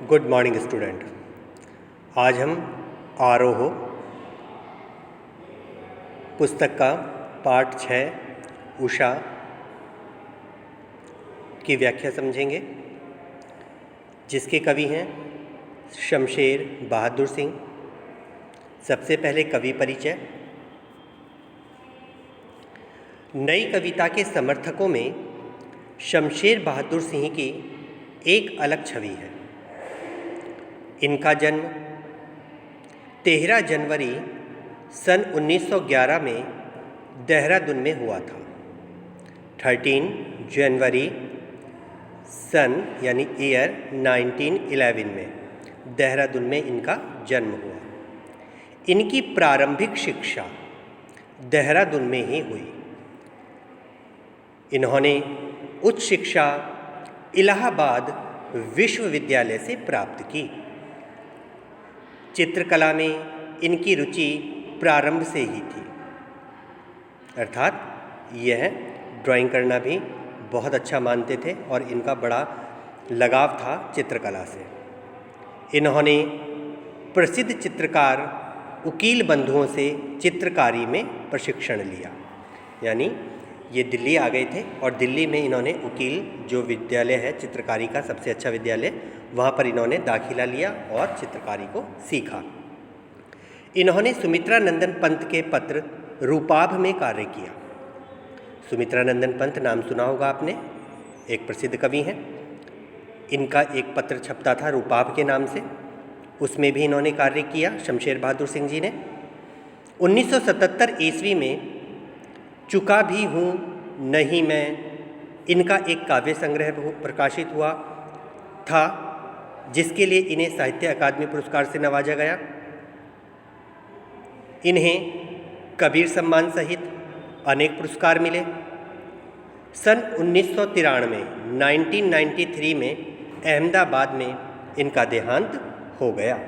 Good morning student. आज हम आरोह पुस्तक का पाठ 6 उषा की व्याख्या समझेंगे, जिसके कवि हैं शमशेर बहादुर सिंह। सबसे पहले कवि परिचय। नई कविता के समर्थकों में शमशेर बहादुर सिंह की एक अलग छवि है। इनका जन्म 13 जनवरी सन 1911 में देहरादून में हुआ था। 13 जनवरी सन यानी ईयर 1911 में देहरादून में इनका जन्म हुआ। इनकी प्रारंभिक शिक्षा देहरादून में ही हुई। इन्होंने उच्च शिक्षा इलाहाबाद विश्वविद्यालय से प्राप्त की। चित्रकला में इनकी रुचि प्रारंभ से ही थी, अर्थात यह ड्राइंग करना भी बहुत अच्छा मानते थे और इनका बड़ा लगाव था चित्रकला से। इन्होंने प्रसिद्ध चित्रकार उकील बंधुओं से चित्रकारी में प्रशिक्षण लिया, यानी ये दिल्ली आ गए थे और दिल्ली में इन्होंने उकील जो विद्यालय है चित्रकारी का सबसे अच्छा विद्यालय, वहाँ पर इन्होंने दाखिला लिया और चित्रकारी को सीखा। इन्होंने सुमित्रा नंदन पंत के पत्र रूपाभ में कार्य किया। सुमित्रा नंदन पंत नाम सुना होगा आपने, एक प्रसिद्ध कवि हैं। इनका एक पत्र छपता था रूपाभ के नाम से, उसमें भी इन्होंने कार्य किया शमशेर बहादुर सिंह जी ने। 1977 ईस्वी में चुका भी हूँ नहीं मैं, इनका एक काव्य संग्रह प्रकाशित हुआ था, जिसके लिए इन्हें साहित्य अकादमी पुरस्कार से नवाजा गया। इन्हें कबीर सम्मान सहित अनेक पुरस्कार मिले। सन 1993 1993 में अहमदाबाद में इनका देहांत हो गया।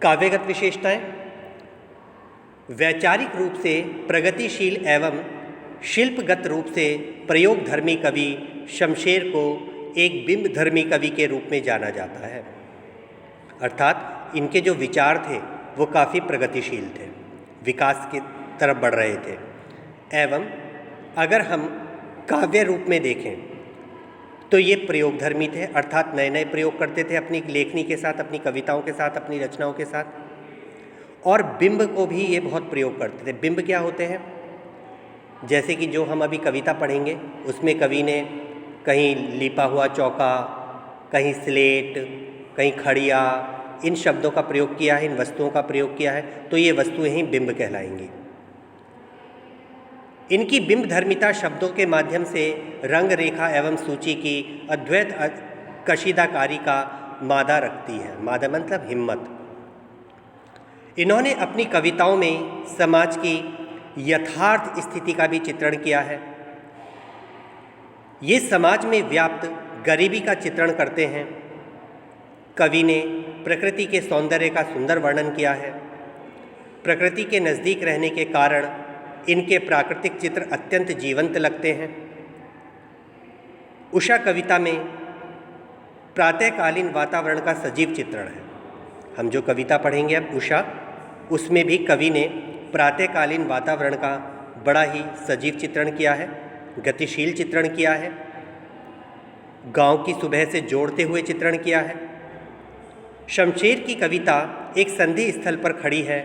काव्यगत विशेषताएं। वैचारिक रूप से प्रगतिशील एवं शिल्पगत रूप से प्रयोगधर्मी कवि शमशेर को एक बिंबधर्मी कवि के रूप में जाना जाता है, अर्थात इनके जो विचार थे वो काफ़ी प्रगतिशील थे, विकास की तरफ बढ़ रहे थे। एवं अगर हम काव्य रूप में देखें तो ये प्रयोगधर्मी थे, अर्थात नए नए प्रयोग करते थे अपनी लेखनी के साथ, अपनी कविताओं के साथ, अपनी रचनाओं के साथ। और बिंब को भी ये बहुत प्रयोग करते थे। बिंब क्या होते हैं? जैसे कि जो हम अभी कविता पढ़ेंगे उसमें कवि ने कहीं लिपा हुआ चौका, कहीं स्लेट, कहीं खड़िया, इन शब्दों का प्रयोग किया है, इन वस्तुओं का प्रयोग किया है, तो ये वस्तुएं ही बिंब कहलाएंगी। इनकी बिंब धर्मिता शब्दों के माध्यम से रंग रेखा एवं सूची की अद्वैत कशीदाकारी का मादा रखती है। मादा मतलब हिम्मत। इन्होंने अपनी कविताओं में समाज की यथार्थ स्थिति का भी चित्रण किया है। ये समाज में व्याप्त गरीबी का चित्रण करते हैं। कवि ने प्रकृति के सौंदर्य का सुंदर वर्णन किया है। प्रकृति के नज़दीक रहने के कारण इनके प्राकृतिक चित्र अत्यंत जीवंत लगते हैं। उषा कविता में प्रातःकालीन वातावरण का सजीव चित्रण है। हम जो कविता पढ़ेंगे अब उषा, उसमें भी कवि ने प्रातःकालीन वातावरण का बड़ा ही सजीव चित्रण किया है, गतिशील चित्रण किया है, गांव की सुबह से जोड़ते हुए चित्रण किया है। शमशेर की कविता एक संधि स्थल पर खड़ी है।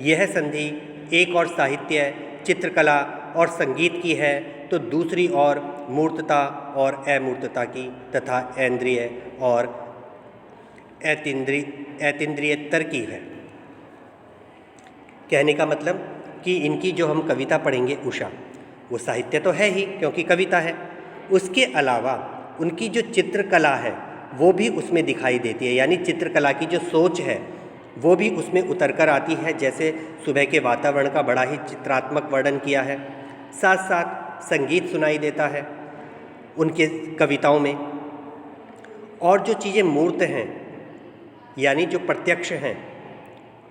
यह संधि एक और साहित्य, चित्रकला और संगीत की है, तो दूसरी ओर मूर्तता और अमूर्तता की तथा ऐन्द्रिय और ऐतिन्द्रियतर की है। कहने का मतलब कि इनकी जो हम कविता पढ़ेंगे उषा, वो साहित्य तो है ही क्योंकि कविता है, उसके अलावा उनकी जो चित्रकला है वो भी उसमें दिखाई देती है, यानी चित्रकला की जो सोच है वो भी उसमें उतर कर आती है। जैसे सुबह के वातावरण का बड़ा ही चित्रात्मक वर्णन किया है, साथ साथ संगीत सुनाई देता है उनके कविताओं में। और जो चीज़ें मूर्त हैं यानी जो प्रत्यक्ष हैं,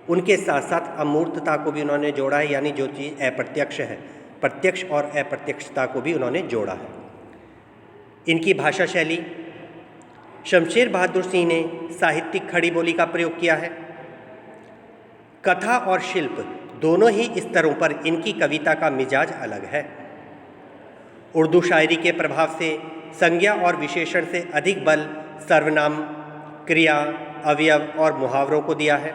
उनके साथ साथ अमूर्तता को भी उन्होंने जोड़ा है, यानी जो चीज़ अप्रत्यक्ष है, प्रत्यक्ष और अप्रत्यक्षता को भी उन्होंने जोड़ा है। इनकी भाषा शैली, शमशेर बहादुर सिंह ने साहित्यिक खड़ी बोली का प्रयोग किया है। कथा और शिल्प दोनों ही स्तरों पर इनकी कविता का मिजाज अलग है। उर्दू शायरी के प्रभाव से संज्ञा और विशेषण से अधिक बल सर्वनाम, क्रिया, अवयव और मुहावरों को दिया है।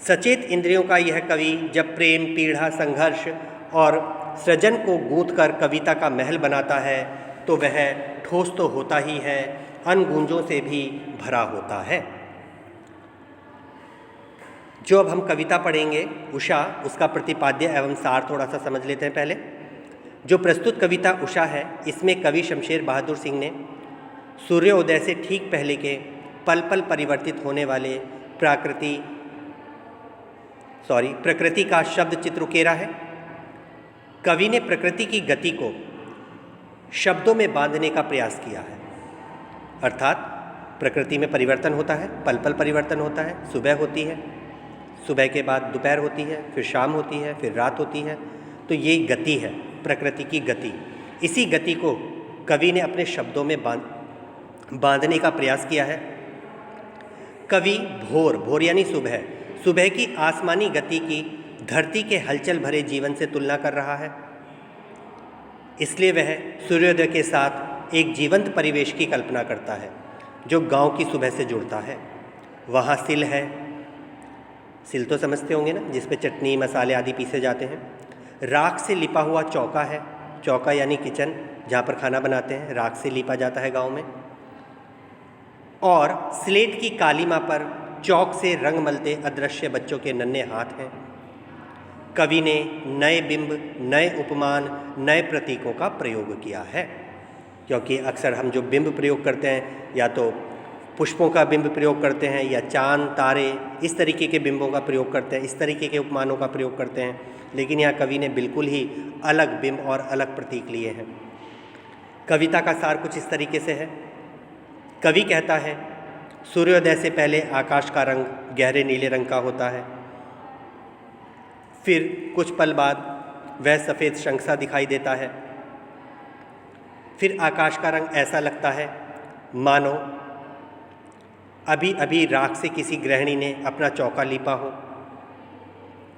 सचेत इंद्रियों का यह कवि जब प्रेम, पीड़ा, संघर्ष और सृजन को गूंथ कर कविता का महल बनाता है तो वह ठोस तो होता ही है, अनगूंजों से भी भरा होता है। जो अब हम कविता पढ़ेंगे उषा, उसका प्रतिपाद्य एवं सार थोड़ा सा समझ लेते हैं पहले। जो प्रस्तुत कविता उषा है, इसमें कवि शमशेर बहादुर सिंह ने सूर्योदय से ठीक पहले के पल पल परिवर्तित होने वाले प्रकृति का शब्द चित्र उकेरा है। कवि ने प्रकृति की गति को शब्दों में बांधने का प्रयास किया है। अर्थात प्रकृति में परिवर्तन होता है, पल पल परिवर्तन होता है। सुबह होती है, सुबह के बाद दोपहर होती है, फिर शाम होती है, फिर रात होती है। तो ये गति है, प्रकृति की गति। इसी गति को कवि ने अपने शब्दों में बांधने का प्रयास किया है। कवि भोर यानी सुबह की आसमानी गति की धरती के हलचल भरे जीवन से तुलना कर रहा है। इसलिए वह सूर्योदय के साथ एक जीवंत परिवेश की कल्पना करता है जो गांव की सुबह से जुड़ता है। वहाँ सिल है, सिल तो समझते होंगे ना, जिस पे चटनी, मसाले आदि पीसे जाते हैं। राख से लिपा हुआ चौका है, चौका यानी किचन, जहाँ पर खाना बनाते हैं, राख से लिपा जाता है गांव में। और स्लेट की कालीमा पर चौक से रंग मलते अदृश्य बच्चों के नन्हे हाथ हैं। कवि ने नए बिंब, नए उपमान, नए प्रतीकों का प्रयोग किया है। क्योंकि अक्सर हम जो बिंब प्रयोग करते हैं, या तो पुष्पों का बिंब प्रयोग करते हैं या चांद, तारे, इस तरीके के बिंबों का प्रयोग करते हैं, इस तरीके के उपमानों का प्रयोग करते हैं। लेकिन यहाँ कवि ने बिल्कुल ही अलग बिंब और अलग प्रतीक लिए हैं। कविता का सार कुछ इस तरीके से है। कवि कहता है, सूर्योदय से पहले आकाश का रंग गहरे नीले रंग का होता है। फिर कुछ पल बाद वह सफ़ेद शंख सा दिखाई देता है। फिर आकाश का रंग ऐसा लगता है मानो अभी अभी राख से किसी गृहिणी ने अपना चौका लीपा हो।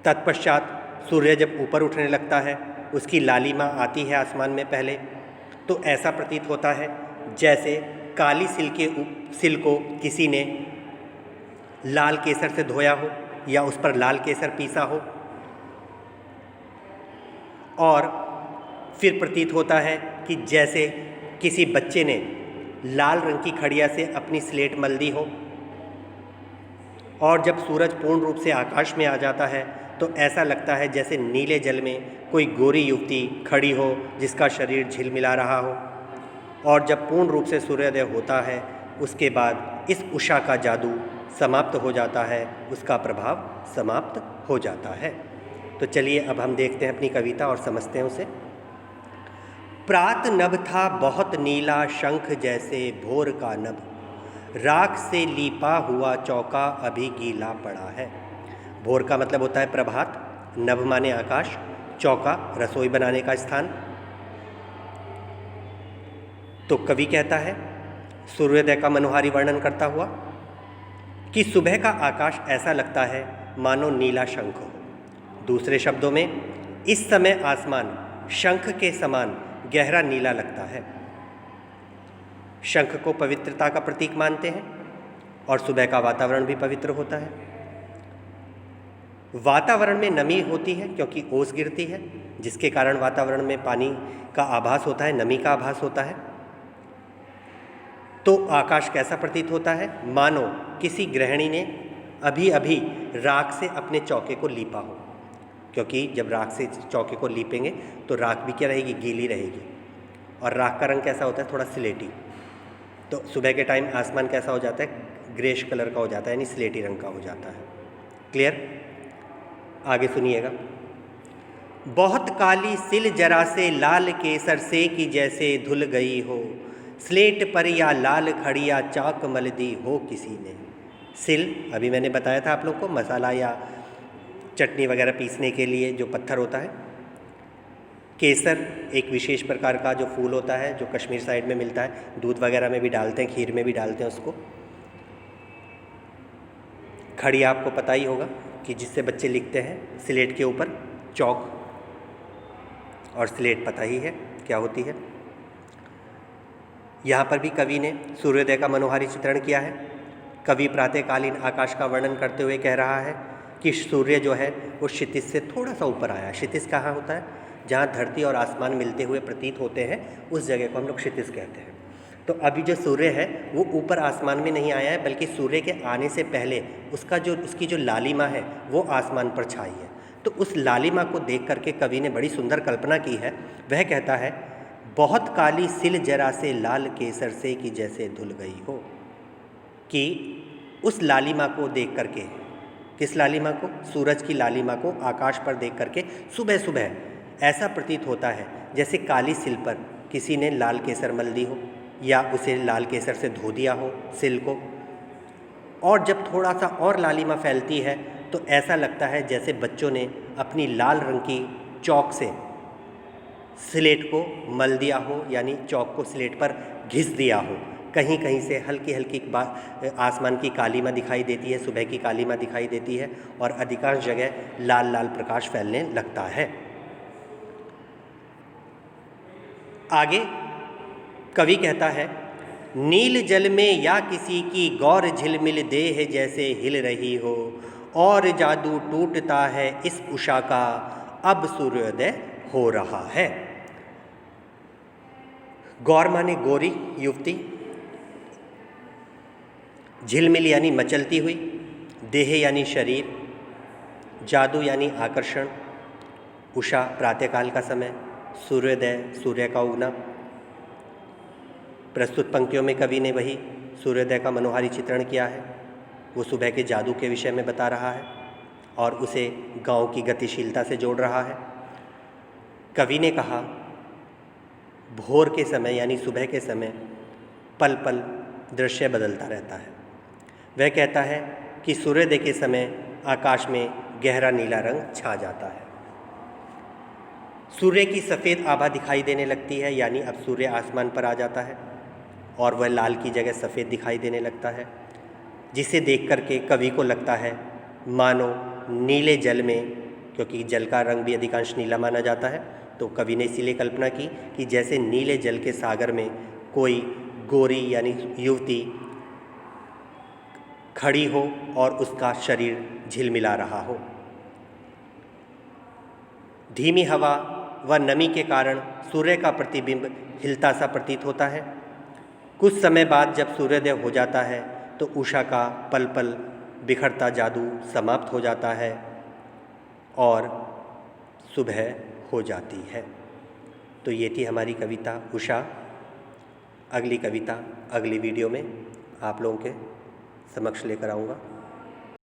तत्पश्चात सूर्य जब ऊपर उठने लगता है, उसकी लालिमा आती है आसमान में पहले, तो ऐसा प्रतीत होता है जैसे काली सिल को किसी ने लाल केसर से धोया हो या उस पर लाल केसर पीसा हो। और फिर प्रतीत होता है कि जैसे किसी बच्चे ने लाल रंग की खड़िया से अपनी स्लेट मल दी हो। और जब सूरज पूर्ण रूप से आकाश में आ जाता है तो ऐसा लगता है जैसे नीले जल में कोई गोरी युवती खड़ी हो जिसका शरीर झिलमिला रहा हो। और जब पूर्ण रूप से सूर्योदय होता है, उसके बाद इस उषा का जादू समाप्त हो जाता है, उसका प्रभाव समाप्त हो जाता है। तो चलिए अब हम देखते हैं अपनी कविता और समझते हैं उसे। प्रात नभ था बहुत नीला शंख जैसे भोर का नभ, राख से लीपा हुआ चौका अभी गीला पड़ा है। भोर का मतलब होता है प्रभात, नभ माने आकाश, चौका रसोई बनाने का स्थान। तो कवि कहता है सूर्योदय का मनोहारी वर्णन करता हुआ कि सुबह का आकाश ऐसा लगता है मानो नीला शंख हो। दूसरे शब्दों में, इस समय आसमान शंख के समान गहरा नीला लगता है। शंख को पवित्रता का प्रतीक मानते हैं और सुबह का वातावरण भी पवित्र होता है। वातावरण में नमी होती है क्योंकि ओस गिरती है, जिसके कारण वातावरण में पानी का आभास होता है, नमी का आभास होता है। तो आकाश कैसा प्रतीत होता है? मानो किसी गृहिणी ने अभी अभी राख से अपने चौके को लीपा हो। क्योंकि जब राख से चौके को लीपेंगे तो राख भी क्या रहेगी? गीली रहेगी। और राख का रंग कैसा होता है? थोड़ा स्लेटी। तो सुबह के टाइम आसमान कैसा हो जाता है? ग्रेश कलर का हो जाता है, यानी स्लेटी रंग का हो जाता है। क्लियर? आगे सुनिएगा। बहुत काली सिल जरा से लाल केसर से की जैसे धुल गई हो, स्लेट पर या लाल खड़िया चाक मल दी हो किसी ने। सिल अभी मैंने बताया था आप लोग को, मसाला या चटनी वगैरह पीसने के लिए जो पत्थर होता है। केसर एक विशेष प्रकार का जो फूल होता है, जो कश्मीर साइड में मिलता है, दूध वगैरह में भी डालते हैं, खीर में भी डालते हैं उसको। खड़ी आपको पता ही होगा कि जिससे बच्चे लिखते हैं स्लेट के ऊपर, चौक, और स्लेट पता ही है क्या होती है। यहाँ पर भी कवि ने सूर्योदय का मनोहारी चित्रण किया है। कवि प्रातःकालीन आकाश का वर्णन करते हुए कह रहा है कि सूर्य जो है वो क्षितिज से थोड़ा सा ऊपर आया है। क्षितिज कहाँ होता है? जहाँ धरती और आसमान मिलते हुए प्रतीत होते हैं, उस जगह को हम लोग क्षितिज कहते हैं। तो अभी जो सूर्य है वो ऊपर आसमान में नहीं आया है, बल्कि सूर्य के आने से पहले उसकी जो लालिमा है वो आसमान पर छाई है। तो उस लालिमा को देख करके कवि ने बड़ी सुंदर कल्पना की है। वह कहता है, बहुत काली सिल जरा से लाल केसर से कि जैसे धुल गई हो। कि उस लालिमा को देख करके, किस लालिमा को? सूरज की लालिमा को आकाश पर देख करके सुबह सुबह ऐसा प्रतीत होता है जैसे काली सिल पर किसी ने लाल केसर मल दी हो, या उसे लाल केसर से धो दिया हो सिल को। और जब थोड़ा सा और लालिमा फैलती है तो ऐसा लगता है जैसे बच्चों ने अपनी लाल रंग की चौक से स्लेट को मल दिया हो, यानी चौक को स्लेट पर घिस दिया हो। कहीं कहीं से हल्की हल्की आसमान की कालीमा दिखाई देती है, सुबह की कालीमा दिखाई देती है, और अधिकांश जगह लाल लाल प्रकाश फैलने लगता है। आगे कवि कहता है, नील जल में या किसी की गौर झिलमिल देह जैसे हिल रही हो, और जादू टूटता है इस उषा का, अब सूर्योदय हो रहा है। गौर माने गोरी युवती, झिलमिल यानी मचलती हुई, देह यानी शरीर, जादू यानी आकर्षण, उषा प्रातःकाल का समय, सूर्योदय सूर्य का उगना। प्रस्तुत पंक्तियों में कवि ने वही सूर्योदय का मनोहारी चित्रण किया है। वो सुबह के जादू के विषय में बता रहा है और उसे गांव की गतिशीलता से जोड़ रहा है। कवि ने कहा, भोर के समय यानी सुबह के समय पल पल दृश्य बदलता रहता है। वह कहता है कि सूर्योदय के समय आकाश में गहरा नीला रंग छा जाता है, सूर्य की सफ़ेद आभा दिखाई देने लगती है, यानी अब सूर्य आसमान पर आ जाता है और वह लाल की जगह सफ़ेद दिखाई देने लगता है, जिसे देख करके कवि को लगता है मानो नीले जल में, क्योंकि जल का रंग भी अधिकांश नीला माना जाता है, तो कवि ने इसीलिए कल्पना की कि जैसे नीले जल के सागर में कोई गोरी यानी युवती खड़ी हो और उसका शरीर झिलमिला रहा हो। धीमी हवा व नमी के कारण सूर्य का प्रतिबिंब हिलता सा प्रतीत होता है। कुछ समय बाद जब सूर्योदय हो जाता है तो उषा का पल पल बिखरता जादू समाप्त हो जाता है और सुबह हो जाती है। तो ये थी हमारी कविता उषा। अगली कविता अगली वीडियो में आप लोगों के समक्ष लेकर आऊँगा।